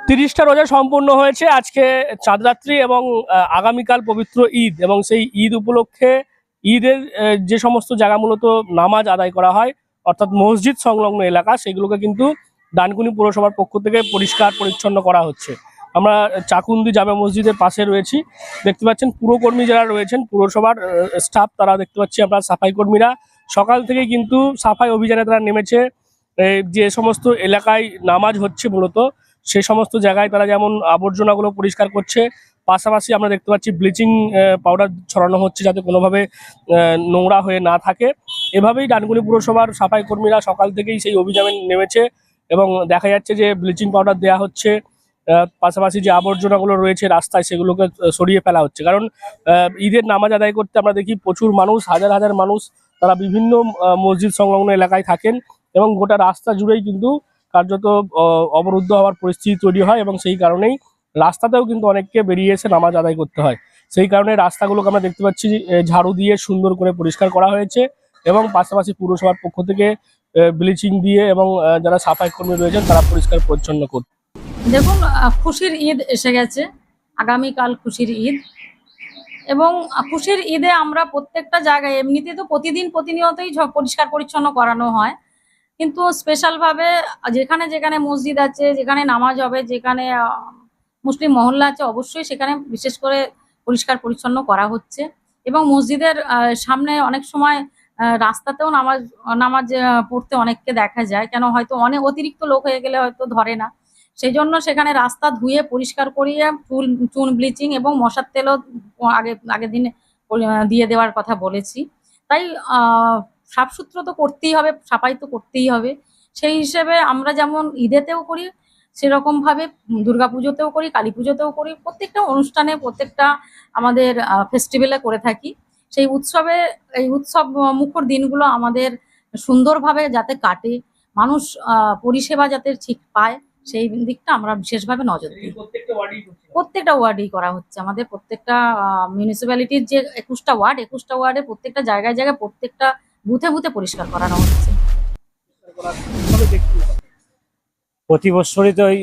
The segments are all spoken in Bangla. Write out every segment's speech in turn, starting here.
30টা রোজা সম্পূর্ণ হয়েছে আজকে চাঁদরাত্রি এবং আগামীকাল পবিত্র ঈদ, এবং সেই ঈদ উপলক্ষে ঈদের যে সমস্ত জায়গা মূলত নামাজ আদায় করা হয় অর্থাৎ মসজিদ সংলগ্ন এলাকা, সেগুলোকে কিন্তু ডানকুনি পৌরসভার পক্ষ থেকে পরিষ্কার পরিচ্ছন্ন করা হচ্ছে। আমরা চাকুন্দি জামে মসজিদের পাশে রয়েছি, দেখতে পাচ্ছেন পুরকর্মী যারা রয়েছেন পুরসভার স্টাফ, তারা দেখতে পাচ্ছি আমরা সাফাই কর্মীরা সকাল থেকে কিন্তু সাফাই অভিযানে তারা নেমেছে। যে সমস্ত এলাকায় নামাজ হচ্ছে মূলত সেই সমস্ত জায়গায় তারা যেমন আবর্জনাগুলো পরিষ্কার করছে, পাশাপাশি আমরা দেখতে পাচ্ছি ব্লিচিং পাউডার ছড়ানো হচ্ছে যাতে কোনোভাবে নোংরা হয়ে না থাকে। এভাবেই ডানকুনি পুরসভার সাফাই কর্মীরা সকাল থেকেই সেই অভিযানে নেমেছে এবং দেখা যাচ্ছে যে ব্লিচিং পাউডার দেওয়া হচ্ছে, পাশাপাশি যে আবর্জনাগুলো রয়েছে রাস্তায় সেগুলোকে সরিয়ে ফেলা হচ্ছে। কারণ ঈদের নামাজ আদায় করতে আমরা দেখি প্রচুর মানুষ, হাজার হাজার মানুষ তারা বিভিন্ন মসজিদ সংলগ্ন এলাকায় থাকেন এবং গোটা রাস্তা জুড়েই কিন্তু কার্যত অবরুদ্ধ হওয়ার পরিস্থিতি তৈরি হয়, এবং সেই কারণেই রাস্তাতেও কিন্তু অনেককে বেরিয়ে এসে নামাজ আদায় করতে হয়। সেই কারণে রাস্তাগুলোকে আমরা দেখতে পাচ্ছি ঝাড়ু দিয়ে সুন্দর করে পরিষ্কার করা হয়েছে এবং পাশাপাশি পুরসভার পক্ষ থেকে ব্লিচিং দিয়ে এবং যারা সাফাই কর্মী রয়েছেন তারা পরিষ্কার পরিচ্ছন্ন করছে। দেখুন, খুশির ঈদ এসে গেছে, আগামীকাল খুশির ঈদ, এবং খুশির ঈদে আমরা প্রত্যেকটা জায়গায় এমনিতে তো প্রতিনিয়তই পরিষ্কার পরিচ্ছন্ন করানো হয়, কিন্তু স্পেশালভাবে যেখানে যেখানে মসজিদ আছে, যেখানে নামাজ হবে, যেখানে মুসলিম মহল্লা আছে, অবশ্যই সেখানে বিশেষ করে পরিষ্কার পরিচ্ছন্ন করা হচ্ছে। এবং মসজিদের সামনে অনেক সময় রাস্তাতেও নামাজ পড়তে অনেককে দেখা যায়, কেন হয়তো অনেক অতিরিক্ত লোক হয়ে গেলে হয়তো ধরে না, সেই জন্য সেখানে রাস্তা ধুয়ে পরিষ্কার করিয়ে চুন ব্লিচিং এবং মশার তেলও আগের দিনে দিয়ে দেওয়ার কথা বলেছি। তাই সাফসুতরো তো করতেই হবে, সাফাই তো করতেই হবে। সেই হিসেবে আমরা যেমন ঈদেতেও করি সেরকমভাবে দুর্গাপুজোতেও করি, কালী পুজোতেও করি, প্রত্যেকটা অনুষ্ঠানে প্রত্যেকটা আমাদের ফেস্টিভ্যালে করে থাকি। সেই এই উৎসব মুখর দিনগুলো আমাদের সুন্দরভাবে যাতে কাটে, মানুষ পরিষেবা যাতে ঠিক পায়, সেই দিকটা আমরা বিশেষভাবে নজর দিই। প্রত্যেকটা ওয়ার্ডেই করা হচ্ছে, আমাদের প্রত্যেকটা মিউনিসিপ্যালিটির যে 21টা ওয়ার্ডে প্রত্যেকটা জায়গায় জায়গায় প্রত্যেকটা বুথে বুথে পরিষ্কার করানো হচ্ছে। প্রতি বছরই তো এই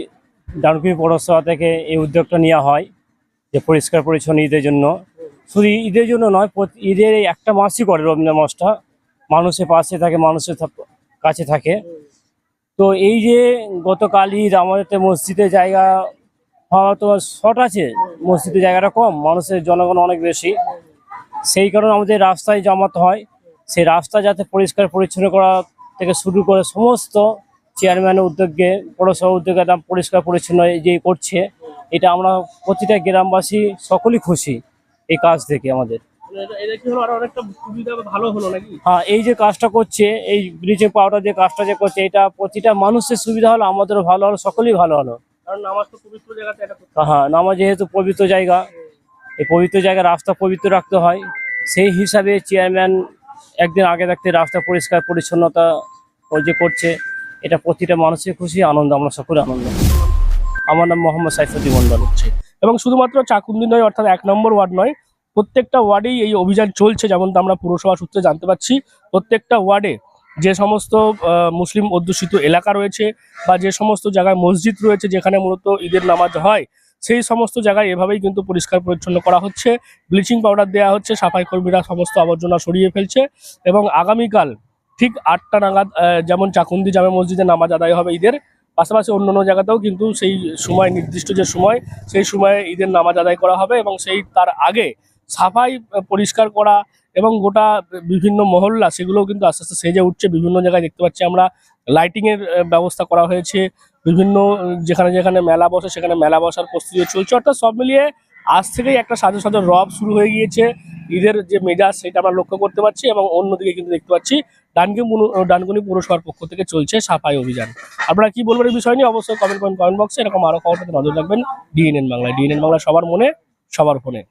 ডানকুনি পৌরসভা থেকে এই উদ্যোগটা নেওয়া হয় যে পরিষ্কার পরিচ্ছন্ন ঈদের জন্য। শুধু ঈদের জন্য নয়, ঈদের এই একটা মাসই করে রমজান মাসটা, মানুষের পাশে থাকে, মানুষের কাছে থাকে। তো এই যে গতকাল ঈদ, আমাদের তো মসজিদের জায়গা তো শর্ট আছে, মসজিদের জায়গাটা কম, মানুষের জনগণ অনেক বেশি, সেই কারণে আমাদের রাস্তায় জমাতে হয়। সেই রাস্তা যাতে পরিষ্কার পরিচ্ছন্ন করা থেকে শুরু করে সমস্ত চেয়ারম্যানের উদ্যোগে, পৌরসভার উদ্যোগে পরিষ্কার পরিচ্ছন্ন যে করছে, এটা আমরা প্রতিটা গ্রামবাসী সকলেই খুশি এই কাজ থেকে আমাদের। হ্যাঁ, এই যে কাজটা করছে, এই ব্লিচিং পাউডার যে কাজটা যে করছে, এটা প্রতিটা মানুষের সুবিধা হলো, আমাদেরও ভালো হলো, সকলেই ভালো হলো। হ্যাঁ, নামাজ যেহেতু পবিত্র জায়গা, এই পবিত্র জায়গায় রাস্তা পবিত্র রাখতে হয়, সেই হিসাবে চেয়ারম্যান একদিন আগে থাকতে রাস্তা পরিষ্কার পরিচ্ছন্নতা যে করছে, এটা প্রতিটা মানুষের খুশি, আনন্দ, আমরা সকলে আনন্দ। আমার নাম মোহাম্মদ সাইফুদ্দিন মন্ডল হচ্ছে। এবং শুধুমাত্র চাকুন্দি নয়, অর্থাৎ 1 নম্বর ওয়ার্ড নয়, প্রত্যেকটা ওয়ার্ডেই এই অভিযান চলছে। যেমনটা আমরা পুরসভা সূত্রে জানতে পারছি, প্রত্যেকটা ওয়ার্ডে যে সমস্ত মুসলিম অধ্যুষিত এলাকা রয়েছে বা যে সমস্ত জায়গায় মসজিদ রয়েছে যেখানে মূলত ঈদের নামাজ হয়, সেই সমস্ত জায়গায় এভাবেই কিন্তু পরিষ্কার পরিচ্ছন্ন করা হচ্ছে, ব্লিচিং পাউডার দেওয়া হচ্ছে, সাফাই কর্মীরা সমস্ত আবর্জনা সরিয়ে ফেলছে। এবং আগামীকাল ঠিক 8টা নাগাদ যেমন চাকুন্দি জামে মসজিদে নামাজ আদায় হবে ঈদের, পাশাপাশি অন্যান্য জায়গাতেও কিন্তু সেই সময়, নির্দিষ্ট যে সময়, সেই সময়ে ঈদের নামাজ আদায় করা হবে। এবং তার আগে সাফাই পরিষ্কার করা এবং গোটা বিভিন্ন মহল্লা সেগুলোও কিন্তু আস্তে আস্তে সেজে উঠছে। বিভিন্ন জায়গায় দেখতে পাচ্ছি আমরা লাইটিংয়ের ব্যবস্থা করা হয়েছে, বিভিন্ন যেখানে যেখানে মেলা বসে সেখানে মেলা বসার প্রস্তুতি চলছে। অর্থাৎ সব মিলিয়ে আজ থেকেই একটা সাজো সাজো রব শুরু হয়ে গিয়েছে, ঈদের যে মেজাজ সেটা আমরা লক্ষ্য করতে পারছি। এবং অন্যদিকে কিন্তু দেখতে পাচ্ছি ডানকুনি পৌরসভার পক্ষ থেকে চলছে সাফাই অভিযান। আপনারা কি বলবেন এই বিষয় নিয়ে অবশ্যই কমেন্ট বক্সে। এরকম আরো খবরটাতে নজর রাখবেন ডিএনএন বাংলায়। ডিএনএন বাংলা সবার মনে, সবার ফোনে।